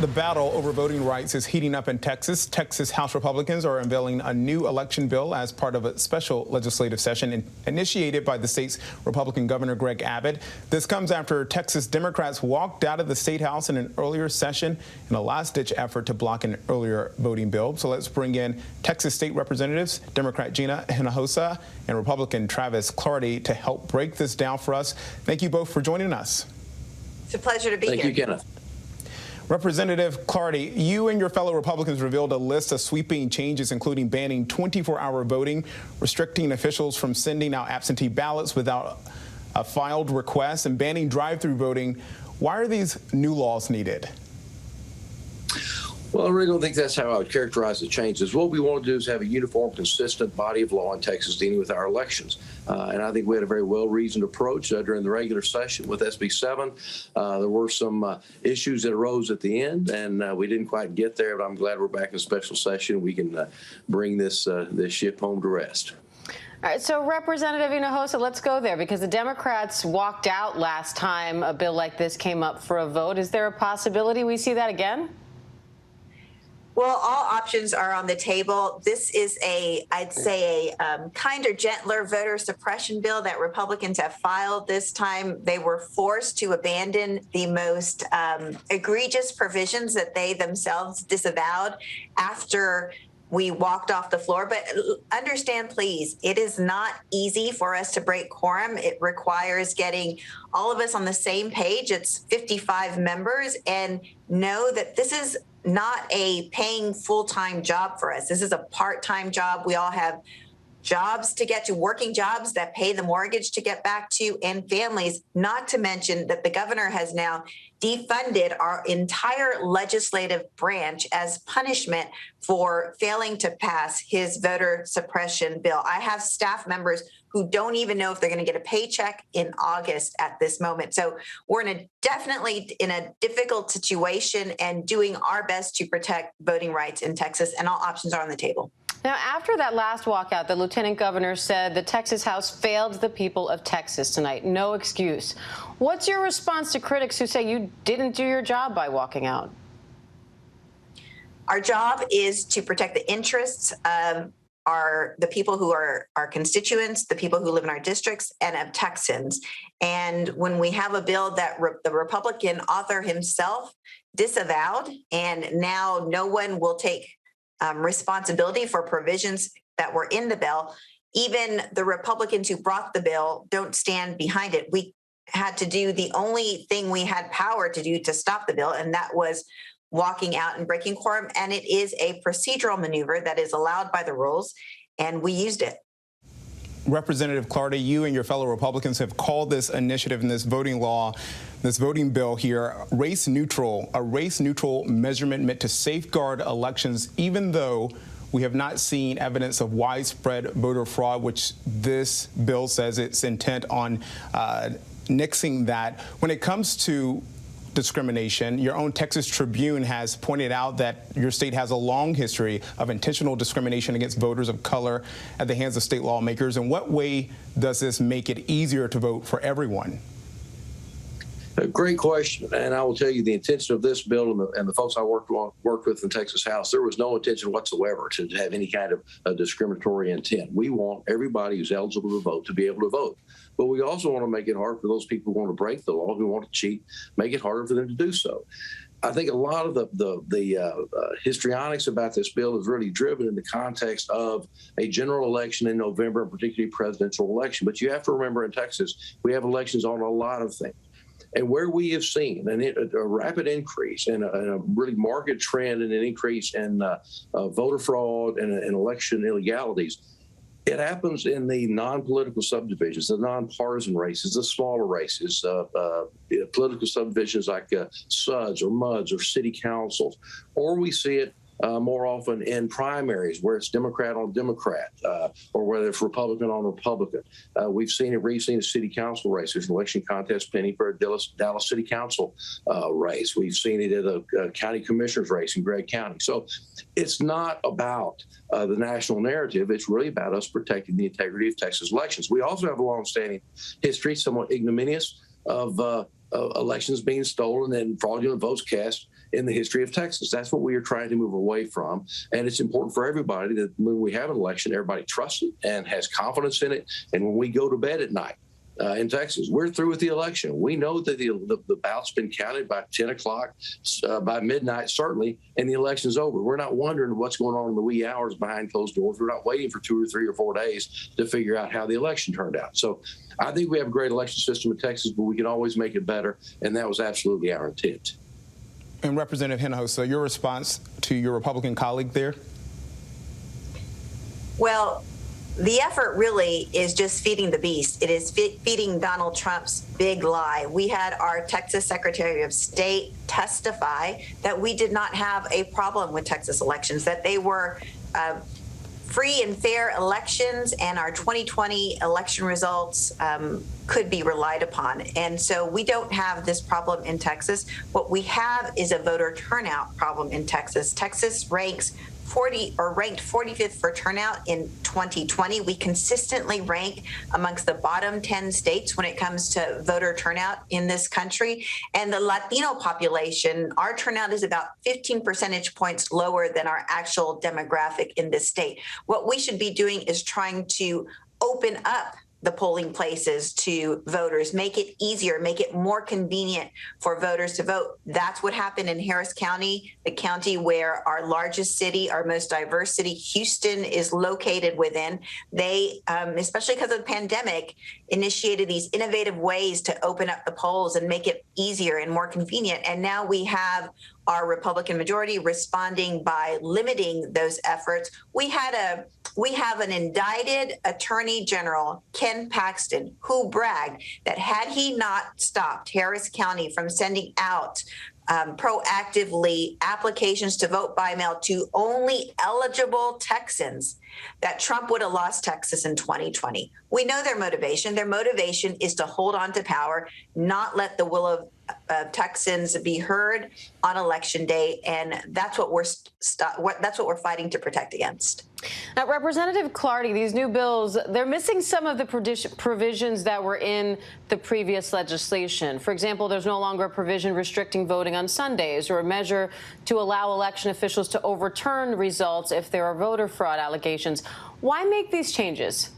The battle over voting rights is heating up in Texas. Texas House Republicans are unveiling a new election bill as part of a special legislative session initiated by the state's Republican Governor Greg Abbott. This comes after Texas Democrats walked out of the state house in an earlier session in a last-ditch effort to block an earlier voting bill. So let's bring in Texas State Representatives Democrat Gina Hinojosa and Republican Travis Clardy to help break this down for us. Thank you both for joining us. It's a pleasure to be here. Thank you, Kenneth. Representative Clardy, you and your fellow Republicans revealed a list of sweeping changes, including banning 24-hour voting, restricting officials from sending out absentee ballots without a filed request, and banning drive-through voting. Why are these new laws needed? Well, I really don't think that's how I would characterize the changes. What we want to do is have a uniform, consistent body of law in Texas dealing with our elections. And I think we had a very well-reasoned approach during the regular session with SB 7. There were some issues that arose at the end, and we didn't quite get there, but I'm glad we're back in special session. We can bring this ship home to rest. All right, so Representative Hinojosa, let's go there, because the Democrats walked out last time a bill like this came up for a vote. Is there a possibility we see that again? Well, all options are on the table. This is I'd say a kinder, gentler voter suppression bill that Republicans have filed this time. They were forced to abandon the most egregious provisions that they themselves disavowed after we walked off the floor. But understand, please, it is not easy for us to break quorum. It requires getting all of us on the same page. It's 55 members, and know that this is not a paying full-time job for us. This is a part-time job. We all have jobs to get to, working jobs that pay the mortgage to get back to, and families, not to mention that the governor has now defunded our entire legislative branch as punishment for failing to pass his voter suppression bill. I have staff members who don't even know if they're going to get a paycheck in August at this moment. So we're definitely in a difficult situation and doing our best to protect voting rights in Texas, and all options are on the table. Now, after that last walkout, the lieutenant governor said the Texas House failed the people of Texas tonight. No excuse. What's your response to critics who say you didn't do your job by walking out? Our job is to protect the interests of the people who are our constituents, the people who live in our districts, and of Texans. And when we have a bill that the Republican author himself disavowed, and now no one will take responsibility for provisions that were in the bill, even the Republicans who brought the bill don't stand behind it. We had to do the only thing we had power to do to stop the bill, and that was walking out and breaking quorum. And it is a procedural maneuver that is allowed by the rules, and we used it. Representative Clardy, you and your fellow Republicans have called this initiative and this voting law, this voting bill here, race neutral, a race neutral measurement meant to safeguard elections, even though we have not seen evidence of widespread voter fraud, which this bill says it's intent on nixing that. When it comes to discrimination, your own Texas Tribune has pointed out that your state has a long history of intentional discrimination against voters of color at the hands of state lawmakers. In what way does this make it easier to vote for everyone? A great question, and I will tell you the intention of this bill and the folks I worked with in the Texas House, there was no intention whatsoever to have any kind of discriminatory intent. We want everybody who's eligible to vote to be able to vote. But we also want to make it hard for those people who want to break the law, who want to cheat, make it harder for them to do so. I think a lot of the histrionics about this bill is really driven in the context of a general election in November, and particularly presidential election. But you have to remember, in Texas, we have elections on a lot of things. And where we have seen a rapid increase and a really marked trend and an increase in voter fraud and election illegalities, it happens in the non-political subdivisions, the nonpartisan races, the smaller races, political subdivisions like SUDs or MUDs or city councils, or we see it more often in primaries where it's Democrat on Democrat or whether it's Republican on Republican. We've seen it recently in city council races. There's an election contest pending for a Dallas City Council race. We've seen it at a county commissioner's race in Gregg County. So it's not about the national narrative. It's really about us protecting the integrity of Texas elections. We also have a long-standing history, somewhat ignominious, of elections being stolen and fraudulent votes cast in the history of Texas. That's what we are trying to move away from. And it's important for everybody that when we have an election, everybody trusts it and has confidence in it. And when we go to bed at night, in Texas, we're through with the election. We know that the ballot's been counted by 10 o'clock, by midnight, certainly, and the election's over. We're not wondering what's going on in the wee hours behind closed doors. We're not waiting for 2 or 3 or 4 days to figure out how the election turned out. So I think we have a great election system in Texas, but we can always make it better, and that was absolutely our intent. And Representative Hinojosa, your response to your Republican colleague there? Well, the effort really is just feeding the beast. It is feeding Donald Trump's big lie. We had our Texas Secretary of State testify that we did not have a problem with Texas elections, that they were free and fair elections, and our 2020 election results could be relied upon. And so we don't have this problem in Texas. What we have is a voter turnout problem in Texas. Texas ranked 45th for turnout in 2020. We consistently rank amongst the bottom 10 states when it comes to voter turnout in this country. And the Latino population, our turnout is about 15 percentage points lower than our actual demographic in this state. What we should be doing is trying to open up the polling places to voters, make it easier, make it more convenient for voters to vote. That's what happened in Harris County, the county where our largest city, our most diverse city, Houston, is located within. They, especially because of the pandemic, initiated these innovative ways to open up the polls and make it easier and more convenient. And now we have our Republican majority responding by limiting those efforts. We have an indicted Attorney General, Ken Paxton, who bragged that had he not stopped Harris County from sending out proactively applications to vote by mail to only eligible Texans, that Trump would have lost Texas in 2020. We know their motivation. Their motivation is to hold on to power, not let the will of Texans be heard on election day, and that's what we're fighting to protect against. Now, Representative Clardy, these new bills, they're missing some of the provisions that were in the previous legislation. For example, there's no longer a provision restricting voting on Sundays or a measure to allow election officials to overturn results if there are voter fraud allegations. Why make these changes?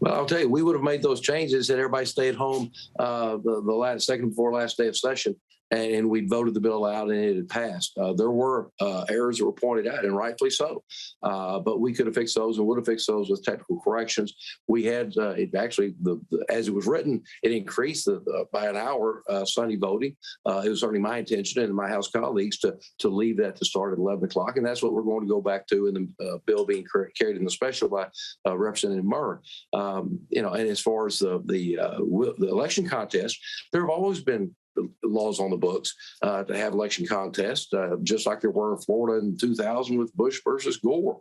Well, I'll tell you, we would have made those changes had everybody stayed home the second before last day of session, and we voted the bill out and it had passed. There were errors that were pointed out, and rightfully so. But we could have fixed those and would have fixed those with technical corrections. We had it actually, as it was written, it increased by an hour Sunday voting. It was certainly my intention and my House colleagues to leave that to start at 11 o'clock, and that's what we're going to go back to in the bill being carried in the special by Representative Murr. And as far as the election contest, there have always been laws on the books to have election contests, just like there were in Florida in 2000 with Bush versus Gore.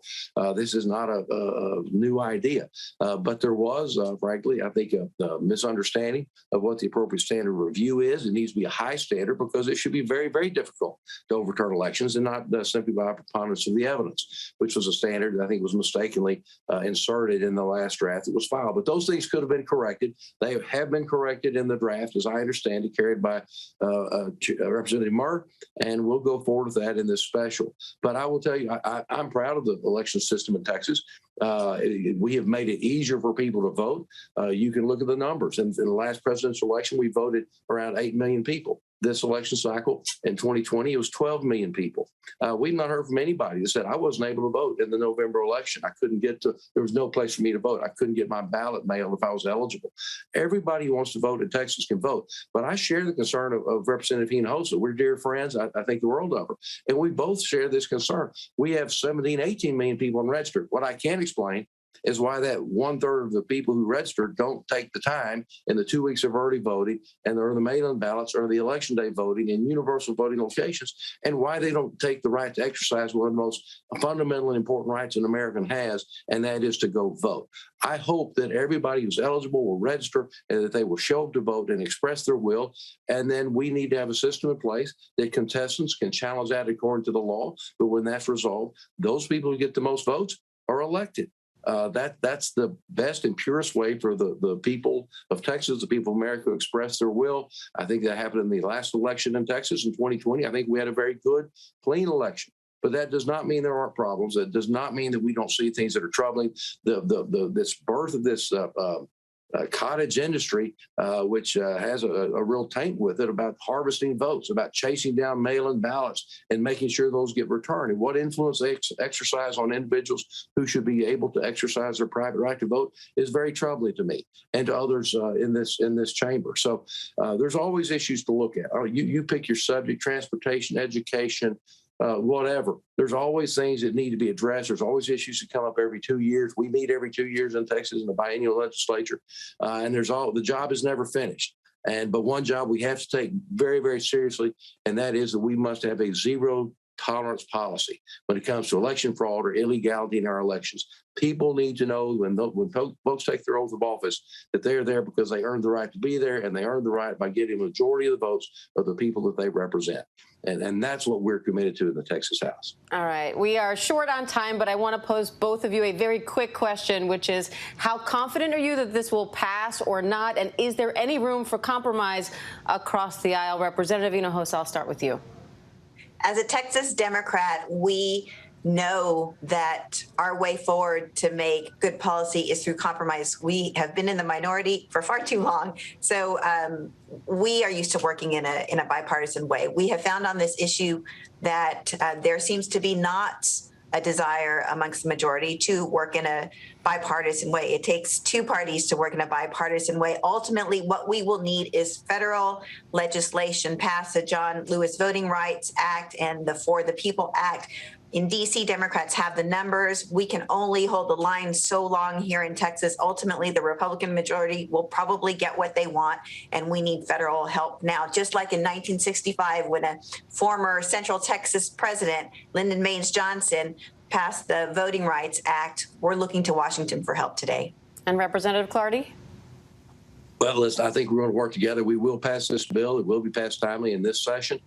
This is not a new idea, but there was, frankly, I think, a misunderstanding of what the appropriate standard of review is. It needs to be a high standard because it should be very, very difficult to overturn elections and not simply by preponderance of the evidence, which was a standard that I think was mistakenly inserted in the last draft that was filed. But those things could have been corrected. They have been corrected in the draft, as I understand it, carried by Representative Murr, and we'll go forward with that in this special. But I will tell you, I'm proud of the election system in Texas. We have made it easier for people to vote. You can look at the numbers. In the last presidential election, we voted around 8 million people. This election cycle in 2020, it was 12 million people. We've not heard from anybody that said, I wasn't able to vote in the November election. I couldn't there was no place for me to vote. I couldn't get my ballot mailed if I was eligible. Everybody who wants to vote in Texas can vote. But I share the concern of Representative Hinojosa. We're dear friends. I think the world of her. And we both share this concern. We have 17, 18 million people registered. What I can't explain is why that 1/3 of the people who registered don't take the time in the 2 weeks of early voting and or the mail-in ballots or the election day voting in universal voting locations, and why they don't take the right to exercise one of the most fundamental and important rights an American has, and that is to go vote. I hope that everybody who's eligible will register and that they will show up to vote and express their will. And then we need to have a system in place that contestants can challenge that according to the law. But when that's resolved, those people who get the most votes are elected. That's the best and purest way for the people of Texas, the people of America, to express their will. I think that happened in the last election in Texas in 2020. I think we had a very good, clean election. But that does not mean there aren't problems. That does not mean that we don't see things that are troubling. This birth of this cottage industry, which has a real taint with it, about harvesting votes, about chasing down mail-in ballots and making sure those get returned, and what influence they exercise on individuals who should be able to exercise their private right to vote, is very troubling to me and to others in this chamber. So there's always issues to look at. You pick your subject: transportation, education, whatever. There's always things that need to be addressed. There's always issues that come up every 2 years. We meet every 2 years in Texas in the biennial legislature, and the job is never finished. But one job we have to take very, very seriously, and that is that we must have a zero tolerance policy when it comes to election fraud or illegality in our elections. People need to know when folks take their oath of office that they're there because they earned the right to be there, and they earned the right by getting a majority of the votes of the people that they represent. And that's what we're committed to in the Texas House. All right. We are short on time, but I want to pose both of you a very quick question, which is, how confident are you that this will pass or not? And is there any room for compromise across the aisle? Representative Hinojosa, I'll start with you. As a Texas Democrat, we know that our way forward to make good policy is through compromise. We have been in the minority for far too long, so we are used to working in a bipartisan way. We have found on this issue that there seems to be not a desire amongst the majority to work in a bipartisan way. It takes two parties to work in a bipartisan way. Ultimately, what we will need is federal legislation, pass the John Lewis Voting Rights Act and the For the People Act. In D.C., Democrats have the numbers. We can only hold the line so long here in Texas. Ultimately, the Republican majority will probably get what they want, and we need federal help now. Just like in 1965, when a former Central Texas president, Lyndon Baines Johnson, passed the Voting Rights Act, we're looking to Washington for help today. And Representative Clardy? Well, listen, I think we're going to work together. We will pass this bill. It will be passed timely in this session.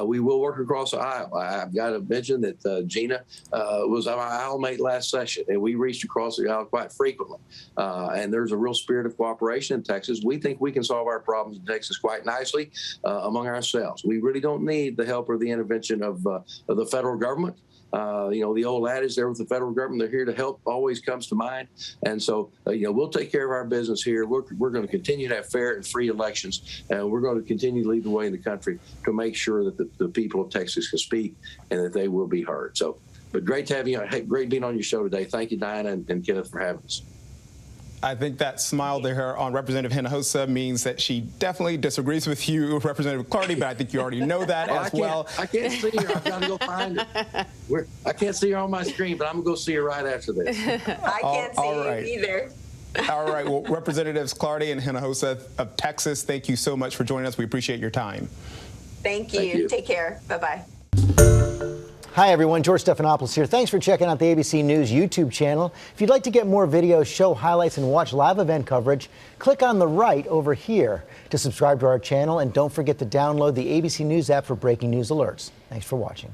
We will work across the aisle. I've got to mention that Gina was our aisle mate last session, and we reached across the aisle quite frequently. And there's a real spirit of cooperation in Texas. We think we can solve our problems in Texas quite nicely among ourselves. We really don't need the help or the intervention of the federal government. The old adage there with the federal government, they're here to help, always comes to mind. And so, we'll take care of our business here. We're going to continue to have fair and free elections, and we're going to continue to lead the way in the country to make sure that the people of Texas can speak and that they will be heard. So, but great to have you. Great being on your show today. Thank you, Diana and Kenneth, for having us. I think that smile there on Representative Hinojosa means that she definitely disagrees with you, Representative Clardy, but I think you already know that as well. I can't see her. I've got to go find her. I can't see her on my screen, but I'm going to go see her right after this. I can't see you either. All right. Well, Representatives Clardy and Hinojosa of Texas, thank you so much for joining us. We appreciate your time. Thank you. Take care. Bye-bye. Hi, everyone. George Stephanopoulos here. Thanks for checking out the ABC News YouTube channel. If you'd like to get more videos, show highlights, and watch live event coverage, click on the right over here to subscribe to our channel. And don't forget to download the ABC News app for breaking news alerts. Thanks for watching.